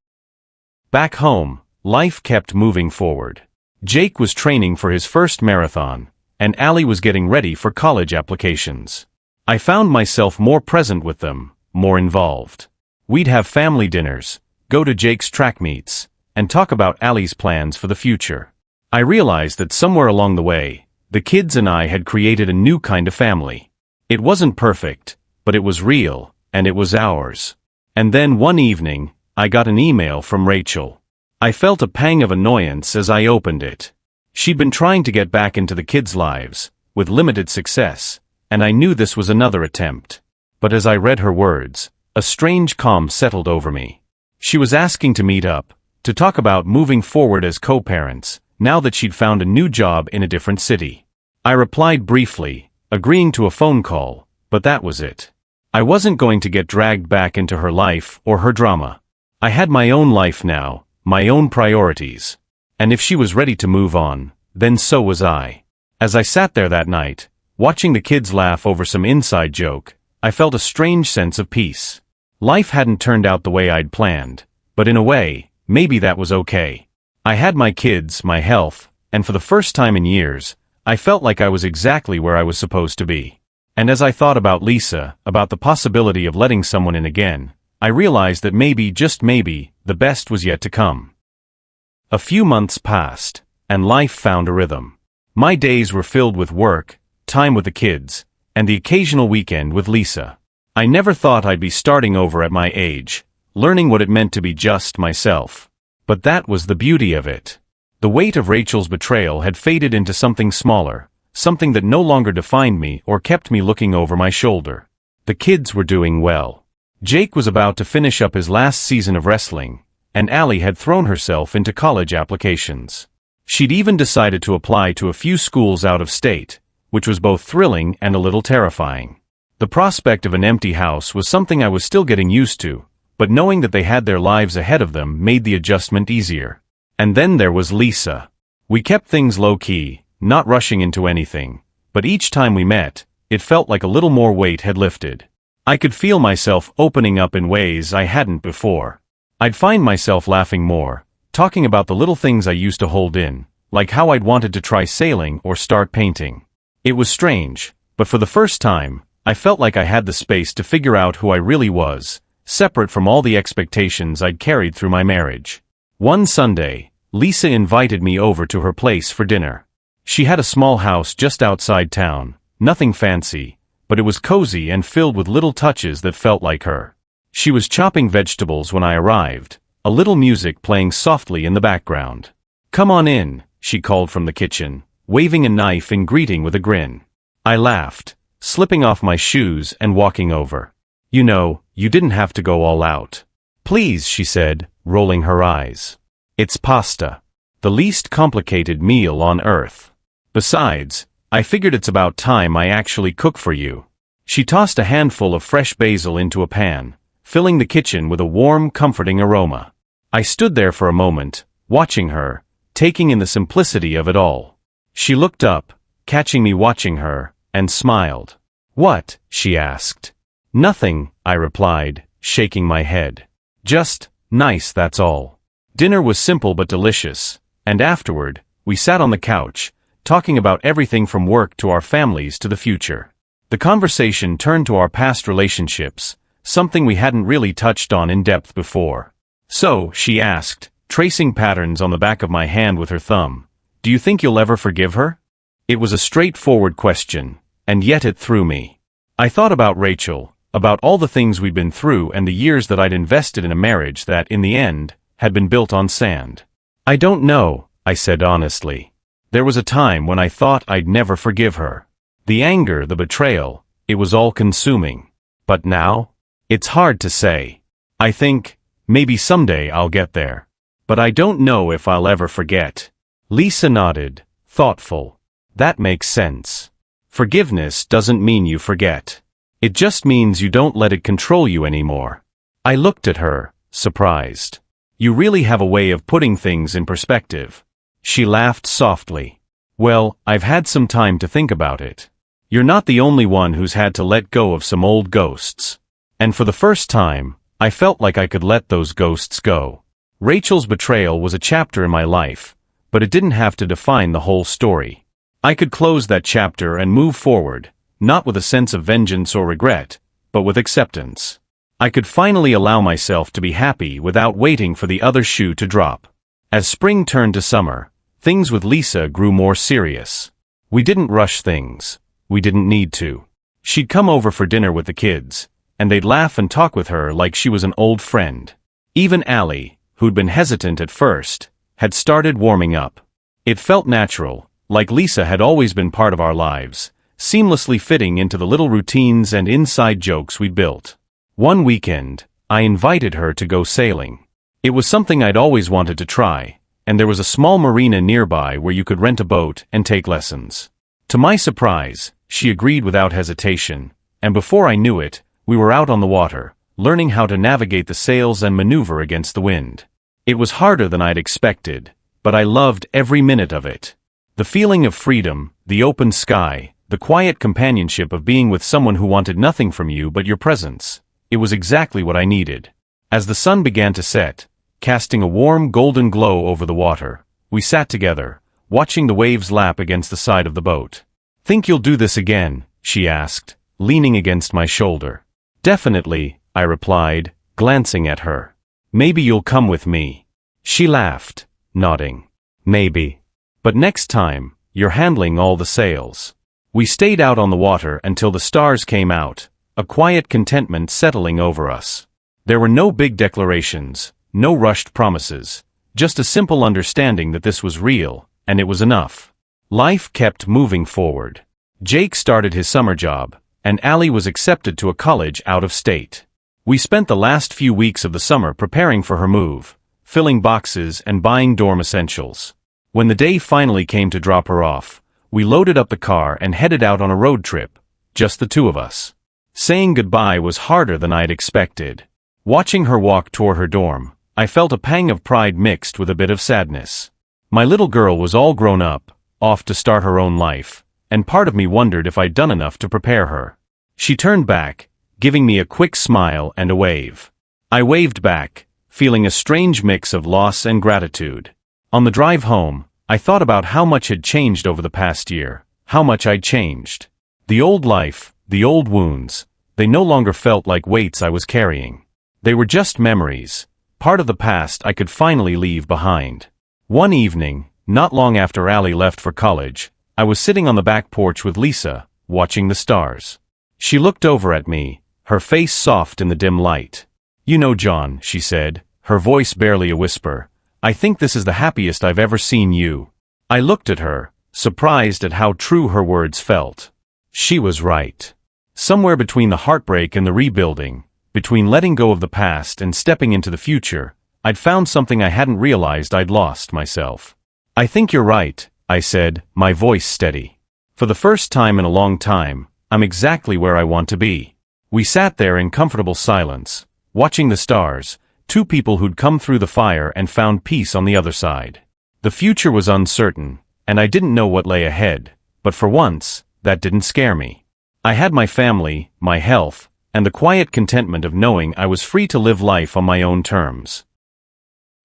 Back home, life kept moving forward. Jake was training for his first marathon, and Allie was getting ready for college applications. I found myself more present with them, more involved. We'd have family dinners, go to Jake's track meets, and talk about Allie's plans for the future. I realized that somewhere along the way, the kids and I had created a new kind of family. It wasn't perfect, but it was real, and it was ours. And then one evening, I got an email from Rachel. I felt a pang of annoyance as I opened it. She'd been trying to get back into the kids' lives, with limited success, and I knew this was another attempt. But as I read her words, a strange calm settled over me. She was asking to meet up, to talk about moving forward as co-parents, now that she'd found a new job in a different city. I replied briefly, agreeing to a phone call, but that was it. I wasn't going to get dragged back into her life or her drama. I had my own life now, my own priorities. And if she was ready to move on, then so was I. As I sat there that night, watching the kids laugh over some inside joke, I felt a strange sense of peace. Life hadn't turned out the way I'd planned, but in a way, maybe that was okay. I had my kids, my health, and for the first time in years, I felt like I was exactly where I was supposed to be. And as I thought about Lisa, about the possibility of letting someone in again, I realized that maybe, just maybe, the best was yet to come. A few months passed, and life found a rhythm. My days were filled with work, time with the kids, and the occasional weekend with Lisa. I never thought I'd be starting over at my age, learning what it meant to be just myself. But that was the beauty of it. The weight of Rachel's betrayal had faded into something smaller, something that no longer defined me or kept me looking over my shoulder. The kids were doing well. Jake was about to finish up his last season of wrestling, and Allie had thrown herself into college applications. She'd even decided to apply to a few schools out of state, which was both thrilling and a little terrifying. The prospect of an empty house was something I was still getting used to, but knowing that they had their lives ahead of them made the adjustment easier. And then there was Lisa. We kept things low-key, not rushing into anything, but each time we met, it felt like a little more weight had lifted. I could feel myself opening up in ways I hadn't before. I'd find myself laughing more, talking about the little things I used to hold in, like how I'd wanted to try sailing or start painting. It was strange, but for the first time, I felt like I had the space to figure out who I really was, separate from all the expectations I'd carried through my marriage. One Sunday, Lisa invited me over to her place for dinner. She had a small house just outside town, nothing fancy, but it was cozy and filled with little touches that felt like her. She was chopping vegetables when I arrived, a little music playing softly in the background. "Come on in," she called from the kitchen, waving a knife in greeting with a grin. I laughed, slipping off my shoes and walking over. "You know, you didn't have to go all out." "Please," she said, rolling her eyes. "It's pasta. The least complicated meal on earth. Besides, I figured it's about time I actually cook for you." She tossed a handful of fresh basil into a pan, filling the kitchen with a warm, comforting aroma. I stood there for a moment, watching her, taking in the simplicity of it all. She looked up, catching me watching her, and smiled. "What?" she asked. "Nothing," I replied, shaking my head. "Just nice, that's all." Dinner was simple but delicious, and afterward, we sat on the couch, talking about everything from work to our families to the future. The conversation turned to our past relationships, something we hadn't really touched on in depth before. "So," she asked, tracing patterns on the back of my hand with her thumb, "do you think you'll ever forgive her?" It was a straightforward question, and yet it threw me. I thought about Rachel, about all the things we'd been through and the years that I'd invested in a marriage that, in the end, had been built on sand. "I don't know," I said honestly. There was a time when I thought I'd never forgive her. The anger, the betrayal, it was all consuming. But now? It's hard to say. I think, maybe someday I'll get there. But I don't know if I'll ever forget. Lisa nodded, thoughtful. That makes sense. Forgiveness doesn't mean you forget. It just means you don't let it control you anymore. I looked at her, surprised. You really have a way of putting things in perspective. She laughed softly. Well, I've had some time to think about it. You're not the only one who's had to let go of some old ghosts. And for the first time, I felt like I could let those ghosts go. Rachel's betrayal was a chapter in my life, but it didn't have to define the whole story. I could close that chapter and move forward, not with a sense of vengeance or regret, but with acceptance. I could finally allow myself to be happy without waiting for the other shoe to drop. As spring turned to summer, things with Lisa grew more serious. We didn't rush things. We didn't need to. She'd come over for dinner with the kids, and they'd laugh and talk with her like she was an old friend. Even Allie, who'd been hesitant at first, had started warming up. It felt natural, like Lisa had always been part of our lives, seamlessly fitting into the little routines and inside jokes we'd built. One weekend, I invited her to go sailing. It was something I'd always wanted to try, and there was a small marina nearby where you could rent a boat and take lessons. To my surprise, she agreed without hesitation, and before I knew it, we were out on the water, learning how to navigate the sails and maneuver against the wind. It was harder than I'd expected, but I loved every minute of it. The feeling of freedom, the open sky, the quiet companionship of being with someone who wanted nothing from you but your presence. It was exactly what I needed. As the sun began to set, casting a warm golden glow over the water, we sat together, watching the waves lap against the side of the boat. "Think you'll do this again?" she asked, leaning against my shoulder. "Definitely," I replied, glancing at her. "Maybe you'll come with me." She laughed, nodding. "Maybe. But next time, you're handling all the sails." We stayed out on the water until the stars came out, a quiet contentment settling over us. There were no big declarations, no rushed promises, just a simple understanding that this was real, and it was enough. Life kept moving forward. Jake started his summer job, and Allie was accepted to a college out of state. We spent the last few weeks of the summer preparing for her move, filling boxes and buying dorm essentials. When the day finally came to drop her off, we loaded up the car and headed out on a road trip, just the two of us. Saying goodbye was harder than I'd expected. Watching her walk toward her dorm, I felt a pang of pride mixed with a bit of sadness. My little girl was all grown up, off to start her own life, and part of me wondered if I'd done enough to prepare her. She turned back, giving me a quick smile and a wave. I waved back, feeling a strange mix of loss and gratitude. On the drive home, I thought about how much had changed over the past year, how much I'd changed. The old life, the old wounds, they no longer felt like weights I was carrying. They were just memories, part of the past I could finally leave behind. One evening, not long after Allie left for college, I was sitting on the back porch with Lisa, watching the stars. She looked over at me, her face soft in the dim light. "You know, John," she said, her voice barely a whisper, "I think this is the happiest I've ever seen you." I looked at her, surprised at how true her words felt. She was right. Somewhere between the heartbreak and the rebuilding, between letting go of the past and stepping into the future, I'd found something I hadn't realized I'd lost myself. "I think you're right," I said, my voice steady. "For the first time in a long time, I'm exactly where I want to be." We sat there in comfortable silence, watching the stars, two people who'd come through the fire and found peace on the other side. The future was uncertain, and I didn't know what lay ahead, but for once, that didn't scare me. I had my family, my health, and the quiet contentment of knowing I was free to live life on my own terms.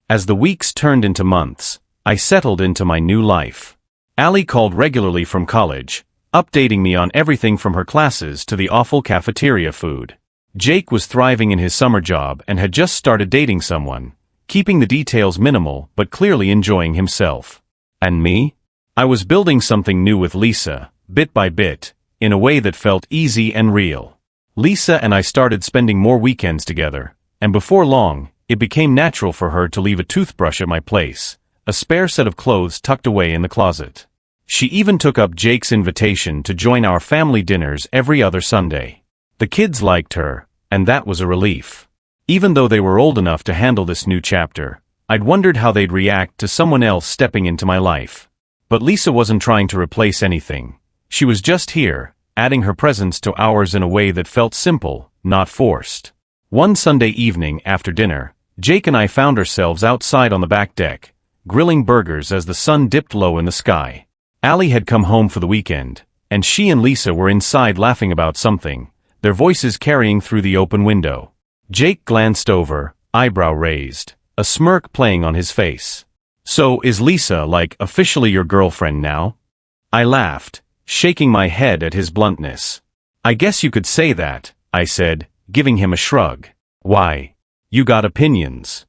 As the weeks turned into months, I settled into my new life. Allie called regularly from college, updating me on everything from her classes to the awful cafeteria food. Jake was thriving in his summer job and had just started dating someone, keeping the details minimal but clearly enjoying himself. And me? I was building something new with Lisa, bit by bit, in a way that felt easy and real. Lisa and I started spending more weekends together, and before long, it became natural for her to leave a toothbrush at my place, a spare set of clothes tucked away in the closet. She even took up Jake's invitation to join our family dinners every other Sunday. The kids liked her, and that was a relief. Even though they were old enough to handle this new chapter, I'd wondered how they'd react to someone else stepping into my life. But Lisa wasn't trying to replace anything. She was just here, adding her presence to ours in a way that felt simple, not forced. One Sunday evening after dinner, Jake and I found ourselves outside on the back deck, grilling burgers as the sun dipped low in the sky. Allie had come home for the weekend, and she and Lisa were inside laughing about something, their voices carrying through the open window. Jake glanced over, eyebrow raised, a smirk playing on his face. "So is Lisa, like, officially your girlfriend now?" I laughed, shaking my head at his bluntness. "I guess you could say that," I said, giving him a shrug. "Why? You got opinions?"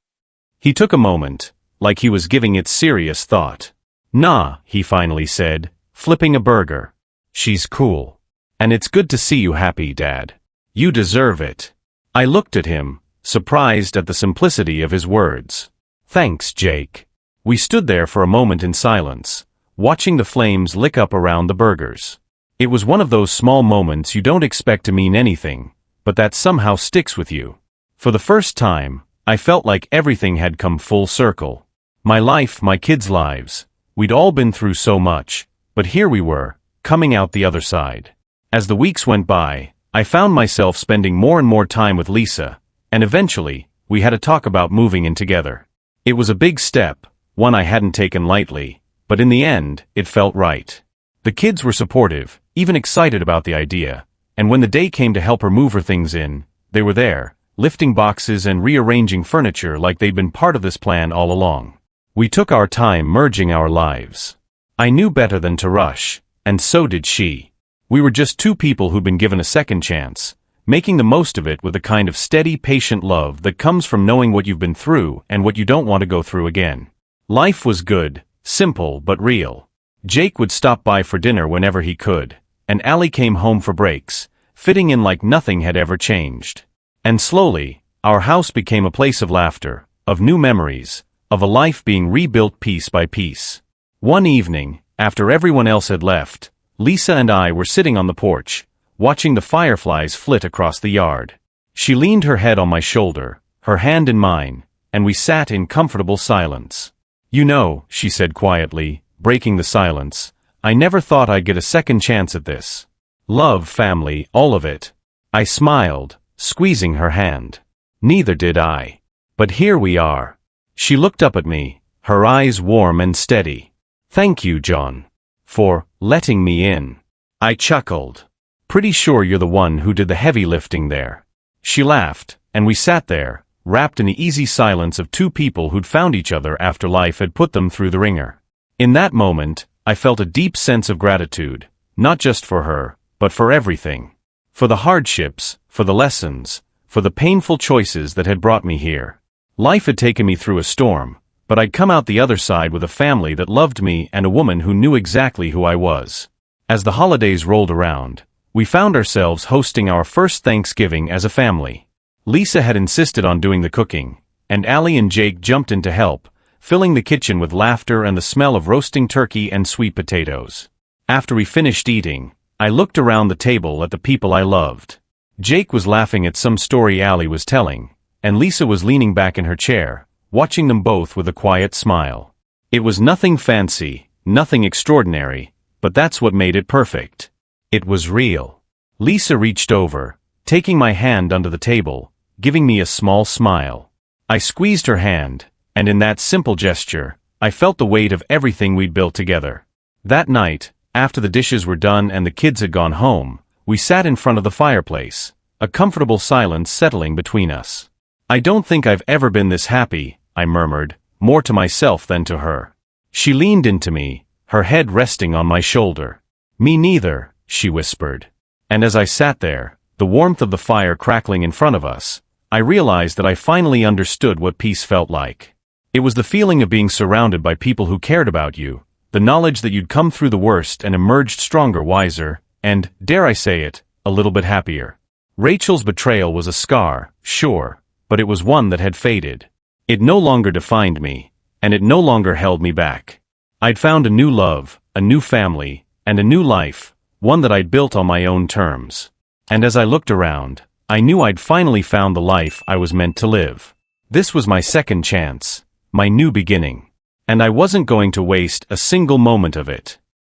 He took a moment, like he was giving it serious thought. "Nah," he finally said, flipping a burger. "She's cool. And it's good to see you happy, Dad. You deserve it." I looked at him, surprised at the simplicity of his words. "Thanks, Jake." We stood there for a moment in silence, watching the flames lick up around the burgers. It was one of those small moments you don't expect to mean anything, but that somehow sticks with you. For the first time, I felt like everything had come full circle. My life, my kids' lives. We'd all been through so much, but here we were, coming out the other side. As the weeks went by, I found myself spending more and more time with Lisa, and eventually, we had a talk about moving in together. It was a big step, one I hadn't taken lightly, but in the end, it felt right. The kids were supportive, even excited about the idea, and when the day came to help her move her things in, they were there, lifting boxes and rearranging furniture like they'd been part of this plan all along. We took our time merging our lives. I knew better than to rush, and so did she. We were just two people who'd been given a second chance, making the most of it with a kind of steady, patient love that comes from knowing what you've been through and what you don't want to go through again. Life was good, simple but real. Jake would stop by for dinner whenever he could, and Allie came home for breaks, fitting in like nothing had ever changed. And slowly, our house became a place of laughter, of new memories, of a life being rebuilt piece by piece. One evening, after everyone else had left, Lisa and I were sitting on the porch, watching the fireflies flit across the yard. She leaned her head on my shoulder, her hand in mine, and we sat in comfortable silence. "You know," she said quietly, breaking the silence, "I never thought I'd get a second chance at this. Love, family, all of it." I smiled, squeezing her hand. "Neither did I. But here we are." She looked up at me, her eyes warm and steady. "Thank you, John. For letting me in." I chuckled. "Pretty sure you're the one who did the heavy lifting there." She laughed, and we sat there, wrapped in the easy silence of two people who'd found each other after life had put them through the ringer. In that moment, I felt a deep sense of gratitude, not just for her, but for everything. For the hardships, for the lessons, for the painful choices that had brought me here. Life had taken me through a storm, but I'd come out the other side with a family that loved me and a woman who knew exactly who I was. As the holidays rolled around, we found ourselves hosting our first Thanksgiving as a family. Lisa had insisted on doing the cooking, and Allie and Jake jumped in to help, filling the kitchen with laughter and the smell of roasting turkey and sweet potatoes. After we finished eating, I looked around the table at the people I loved. Jake was laughing at some story Allie was telling, and Lisa was leaning back in her chair, watching them both with a quiet smile. It was nothing fancy, nothing extraordinary, but that's what made it perfect. It was real. Lisa reached over, taking my hand under the table, giving me a small smile. I squeezed her hand, and in that simple gesture, I felt the weight of everything we'd built together. That night, after the dishes were done and the kids had gone home, We sat in front of the fireplace, a comfortable silence settling between us. "I don't think I've ever been this happy," I murmured, more to myself than to her. She leaned into me, her head resting on my shoulder. "Me neither," she whispered. And as I sat there, the warmth of the fire crackling in front of us, I realized that I finally understood what peace felt like. It was the feeling of being surrounded by people who cared about you, the knowledge that you'd come through the worst and emerged stronger, wiser, and, dare I say it, a little bit happier. Rachel's betrayal was a scar, sure, but it was one that had faded. It no longer defined me, and it no longer held me back. I'd found a new love, a new family, and a new life, one that I'd built on my own terms. And as I looked around, I knew I'd finally found the life I was meant to live. This was my second chance, my new beginning. And I wasn't going to waste a single moment of it.